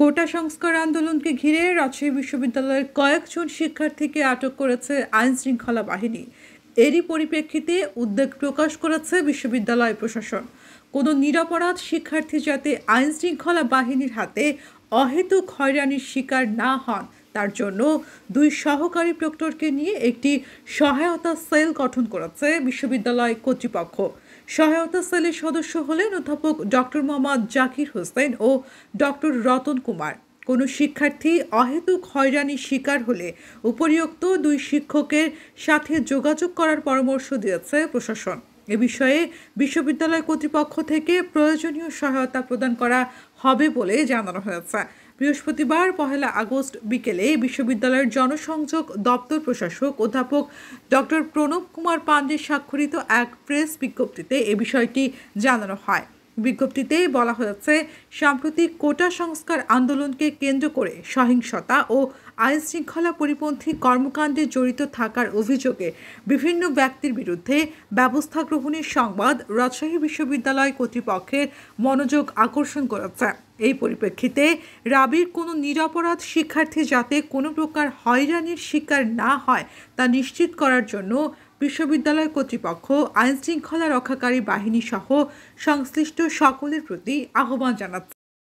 কোটা সংস্কার আন্দোলনকে ঘিরে রাজশাহী বিশ্ববিদ্যালয়ের কয়েকজন শিক্ষার্থীকে আটক করেছে আইনশৃঙ্খলা বাহিনী। এরই পরিপ্রেক্ষিতে উদ্বেগ প্রকাশ করেছে বিশ্ববিদ্যালয় প্রশাসন। কোনো নিরপরাধ শিক্ষার্থী যাতে আইনশৃঙ্খলা বাহিনীর হাতে অহেতুক হয়রানির শিকার না হন তার জন্য দুই সহকারী প্রক্টরকে নিয়ে একটি সহায়তা সেল গঠন করেছে বিশ্ববিদ্যালয় কর্তৃপক্ষ। সহায়তা সেলের সদস্য হলেন অধ্যাপক ডক্টর মোহাম্মদ জাকির হোসেন ও ডক্টর রতন কুমার। কোনো শিক্ষার্থী অহেতুক হয়রানির শিকার হলে উপরিউক্ত দুই শিক্ষকের সাথে যোগাযোগ করার পরামর্শ দিয়েছে প্রশাসন। এ বিষয়ে বিশ্ববিদ্যালয় কর্তৃপক্ষ থেকে প্রয়োজনীয় সহায়তা প্রদান করা হবে বলে জানানো হয়েছে। বৃহস্পতিবার 1 আগস্ট বিকেলে বিশ্ববিদ্যালয়ের জনসংযোগ দপ্তর প্রশাসক অধ্যাপক ডক্টর প্রণব কুমার পাণ্ডে স্বাক্ষরিত এক প্রেস বিজ্ঞপ্তিতে এ বিষয়টি জানানো হয়। বিজ্ঞপ্তিতে বলা হয়েছে, সাম্প্রতিক কোটা সংস্কার আন্দোলনকে কেন্দ্র করে সহিংসতা ও আইনশৃঙ্খলা পরিপন্থী কর্মকাণ্ডে জড়িত থাকার অভিযোগে বিভিন্ন ব্যক্তির বিরুদ্ধে ব্যবস্থা গ্রহণের সংবাদ রাজশাহী বিশ্ববিদ্যালয় কর্তৃপক্ষের মনোযোগ আকর্ষণ করেছে। এই পরিপ্রেক্ষিতে রাবির কোনো নিরপরাধ শিক্ষার্থী যাতে কোনো প্রকার হয়রানির শিকার না হয় তা নিশ্চিত করার জন্য বিশ্ববিদ্যালয় কর্তৃপক্ষ আইনশৃঙ্খলা রক্ষাকারী বাহিনী সহ সংশ্লিষ্ট সকলের প্রতি আহ্বান জানাচ্ছে।